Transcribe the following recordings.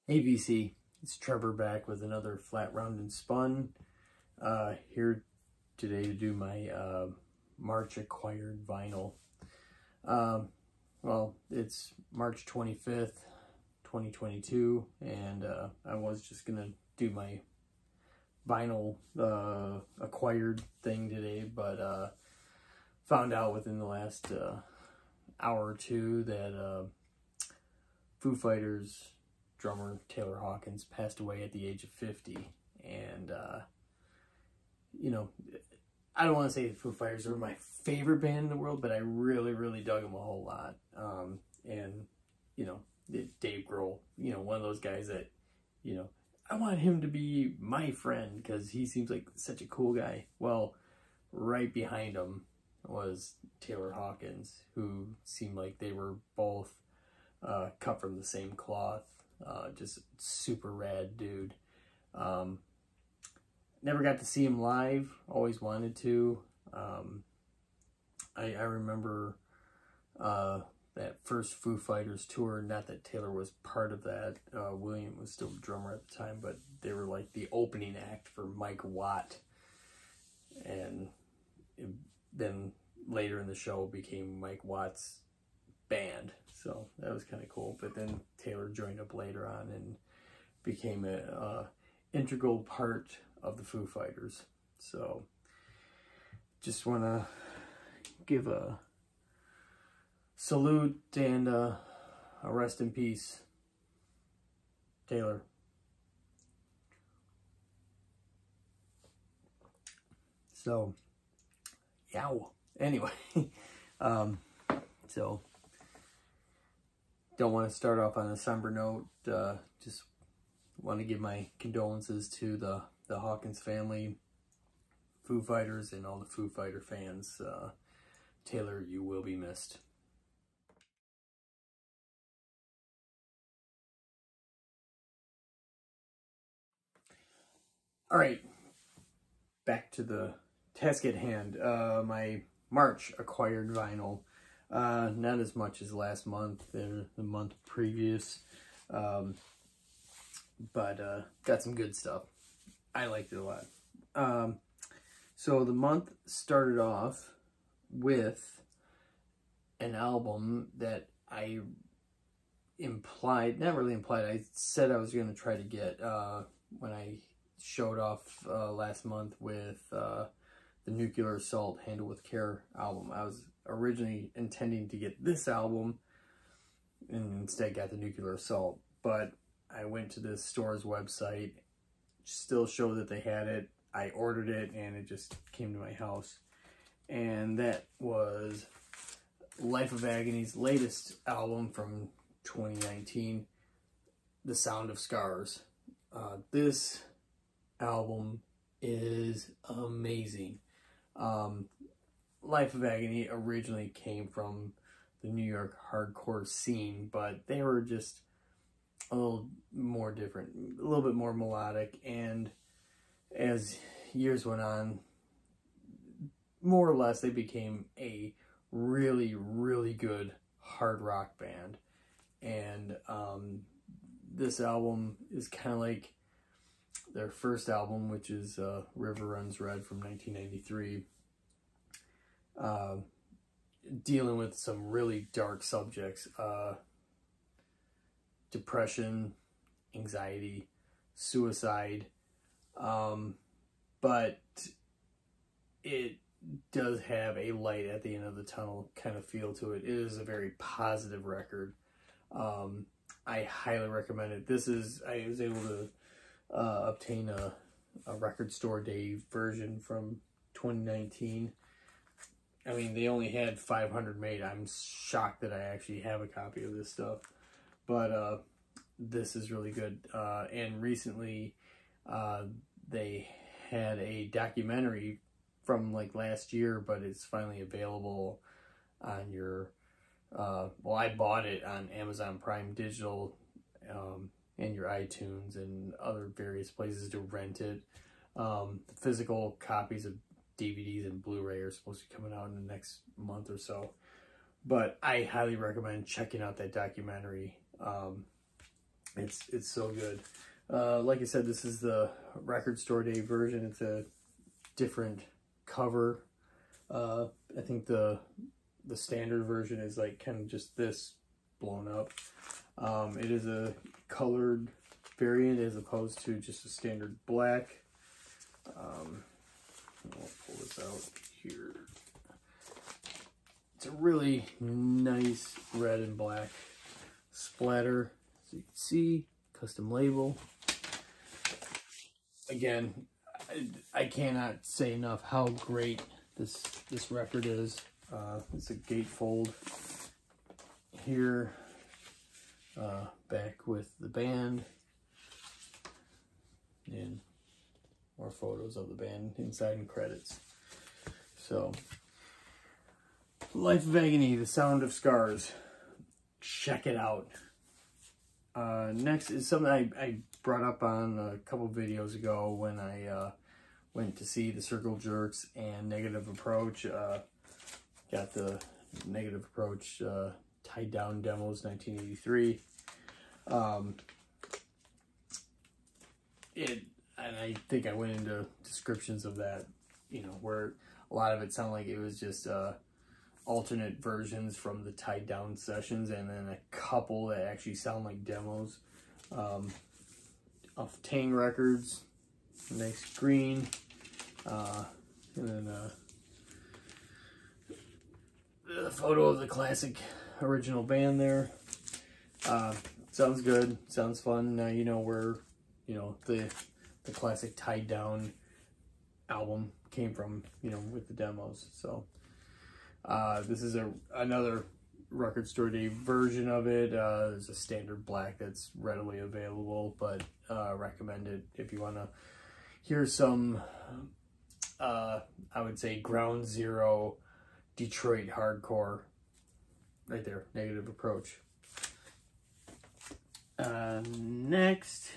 Hey VC, it's Trevor back with another Flat Round and Spun. Here today to do my March acquired vinyl. Well, it's March 25th, 2022, and I was just gonna do my vinyl acquired thing today, but found out within the last hour or two that Foo Fighters drummer Taylor Hawkins passed away at the age of 50. And you know, I don't want to say the Foo Fighters are my favorite band in the world, but I really dug them a whole lot. And you know, Dave Grohl, you know, one of those guys that, you know, I want him to be my friend because he seems like such a cool guy. Well, right behind him was Taylor Hawkins, who seemed like they were both cut from the same cloth. Just super rad dude. Never got to see him live, always wanted to. I remember that first Foo Fighters tour, not that Taylor was part of that. William was still the drummer at the time, but they were like the opening act for Mike Watt. And then later in the show became Mike Watt's band, so that was kind of cool. But then Taylor joined up later on and became a integral part of the Foo Fighters. So just want to give a salute and a rest in peace, Taylor. So yeah, anyway, so don't want to start off on a somber note. Just want to give my condolences to the Hawkins family, Foo Fighters, and all the Foo Fighter fans. Taylor, you will be missed. All right, back to the task at hand. My March acquired vinyl. Not as much as last month or the month previous, but got some good stuff. I liked it a lot. So the month started off with an album that I implied, not really implied, I said I was going to try to get when I showed off last month with the Nuclear Assault Handle with Care album. I was originally intending to get this album and instead got the Nuclear Assault, but I went to this store's website, still showed that they had it. I ordered it and it just came to my house, and that was Life of Agony's latest album from 2019, The Sound of Scars. This album is amazing. Life of Agony originally came from the New York hardcore scene, but they were just a little more different, a little bit more melodic, and as years went on, more or less they became a really good hard rock band. And this album is kind of like their first album, which is River Runs Red from 1993, dealing with some really dark subjects, depression, anxiety, suicide, but it does have a light at the end of the tunnel kind of feel to it. It is a very positive record. I highly recommend it. I was able to obtain a Record Store Day version from 2019. I mean, they only had 500 made. I'm shocked that I actually have a copy of this stuff. But this is really good. And recently, they had a documentary from like last year, but it's finally available on your, well, I bought it on Amazon Prime Digital, and your iTunes and other various places to rent it. The physical copies of DVDs and Blu-ray are supposed to be coming out in the next month or so. But I highly recommend checking out that documentary. It's so good. Like I said, this is the record store day version. It's a different cover. I think the standard version is like kind of just this blown up. It is a colored variant as opposed to just a standard black. I'll pull this out here. It's a really nice red and black splatter, as you can see. Custom label. Again, I cannot say enough how great this record is. It's a gatefold here, back with the band, and more photos of the band inside and credits. So, Life of Agony, The Sound of Scars. Check it out. Next is something I brought up on a couple videos ago when I went to see the Circle Jerks and Negative Approach. Got the Negative Approach Tied Down Demos 1983. And I think I went into descriptions of that, you know, where a lot of it sounded like it was just alternate versions from the Tied Down sessions, and then a couple that actually sound like demos. Off Tang Records, nice green, and then the photo of the classic original band there. Sounds good, sounds fun. Now you know where, you know, the classic Tied Down album came from, you know, with the demos. So this is another record store day version of it. There's a standard black that's readily available, but recommend it if you want to hear some I would say ground zero Detroit hardcore. Right there, Negative Approach. Next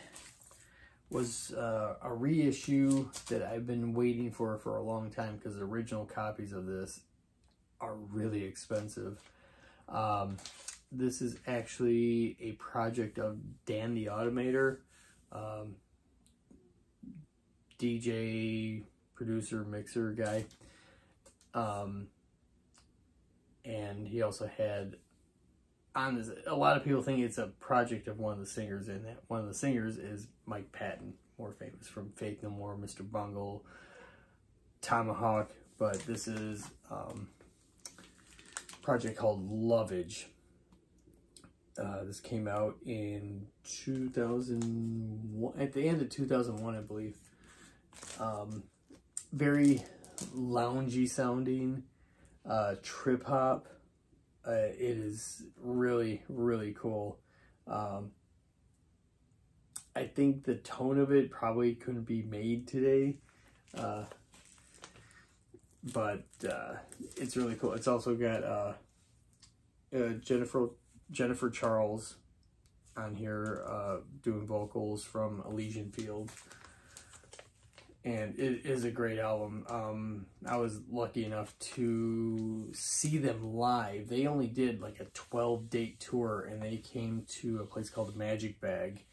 was a reissue that I've been waiting for a long time, because the original copies of this are really expensive. This is actually a project of Dan the Automator, DJ, producer, mixer guy. And he also had on this, a lot of people think it's a project of one of the singers, and that one of the singers is Mike Patton, more famous from Faith No More, Mr. Bungle, Tomahawk, but this is a project called Lovage. This came out in 2001, at the end of 2001, I believe. Very loungy sounding, trip hop. It is really, really cool. I think the tone of it probably couldn't be made today, but it's really cool. It's also got Jennifer Charles on here doing vocals from Elysian Field. And it is a great album. I was lucky enough to see them live. They only did like a 12-date tour, and they came to a place called the Magic Bag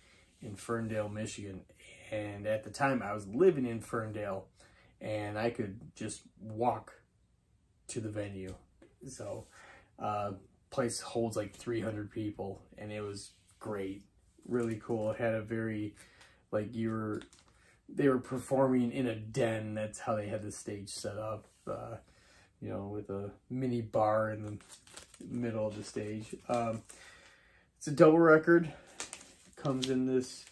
in Ferndale, Michigan. And at the time, I was living in Ferndale, and I could just walk to the venue. So, place holds like 300 people, and it was great. Really cool. It had a very, like, they were performing in a den. That's how they had the stage set up, you know, with a mini bar in the middle of the stage. It's a double record. Comes in this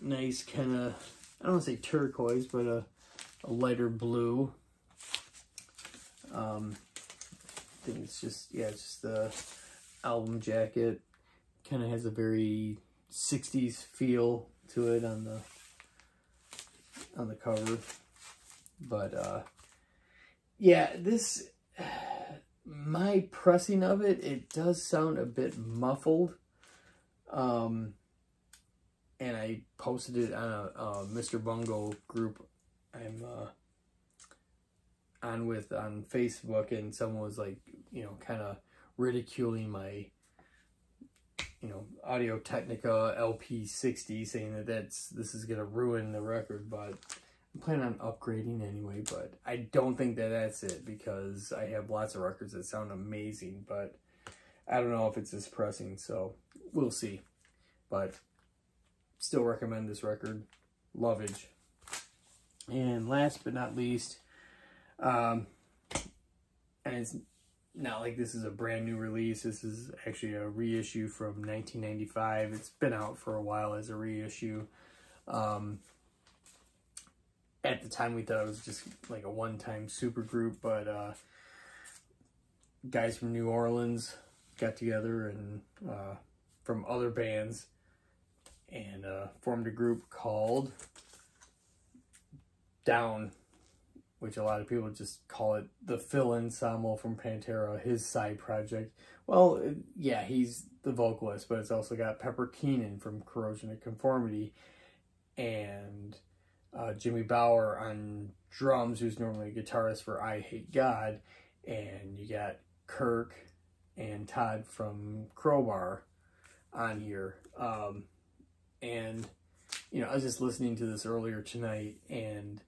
nice kind of, I don't want to say turquoise, but a lighter blue. I think it's just, yeah, it's just the album jacket. Kind of has a very 60s feel to it on the cover. But yeah, this, my pressing of it, it does sound a bit muffled. And I posted it on a Mr. Bungle group I'm on Facebook, and someone was like, you know, kind of ridiculing my, you know, Audio-Technica LP60 saying that this is gonna ruin the record, but I'm planning on upgrading anyway. But I don't think that that's it, because I have lots of records that sound amazing, but I don't know if it's this pressing, so we'll see. But still recommend this record, Lovage. And last but not least, and it's not like this is a brand new release. This is actually a reissue from 1995. It's been out for a while as a reissue. At the time, we thought it was just like a one-time super group, but guys from New Orleans got together and from other bands and formed a group called Down, which a lot of people just call it the Phil Ensemble from Pantera, his side project. Well, yeah, he's the vocalist, but it's also got Pepper Keenan from Corrosion of Conformity, and Jimmy Bauer on drums, who's normally a guitarist for I Hate God, and you got Kirk and Todd from Crowbar on here. And, you know, I was just listening to this earlier tonight, and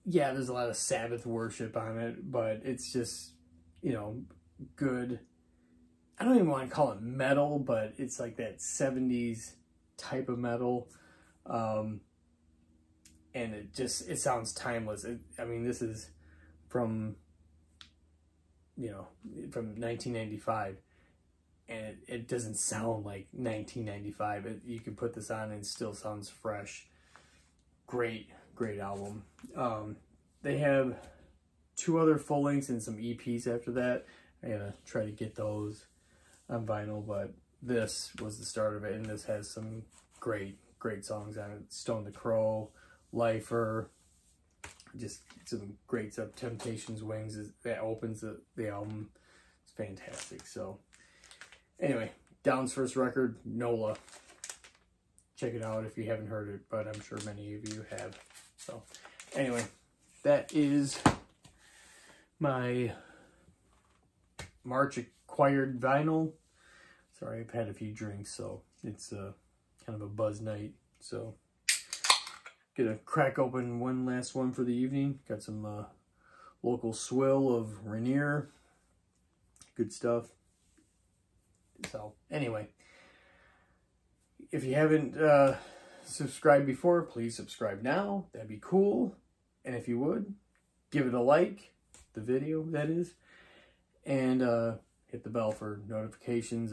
yeah, there's a lot of Sabbath worship on it, but it's just, you know, good. I don't even want to call it metal, but it's like that 70s type of metal. And it sounds timeless. I mean, this is from, you know, from 1995, and it doesn't sound like 1995. You can put this on and it still sounds fresh. Great album. They have 2 other full lengths and some EPs after that. I gotta try to get those on vinyl, but this was the start of it, and this has some great songs on it. Stone the Crow, Lifer, just some great stuff. Temptations Wings that opens the album. It's fantastic. So anyway, Down's first record, NOLA. Check it out if you haven't heard it, but I'm sure many of you have. So anyway, that is my March acquired vinyl. Sorry, I've had a few drinks, so it's kind of a buzz night. So gonna crack open one last one for the evening. Got some local swill of Rainier. Good stuff. So anyway, if you haven't subscribed before, please subscribe now. That'd be cool. And if you would, give it a like, the video that is, and hit the bell for notifications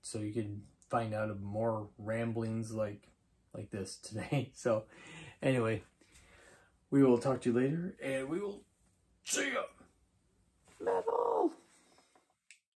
so you can find out of more ramblings like this today. So anyway, we will talk to you later, and we will see ya.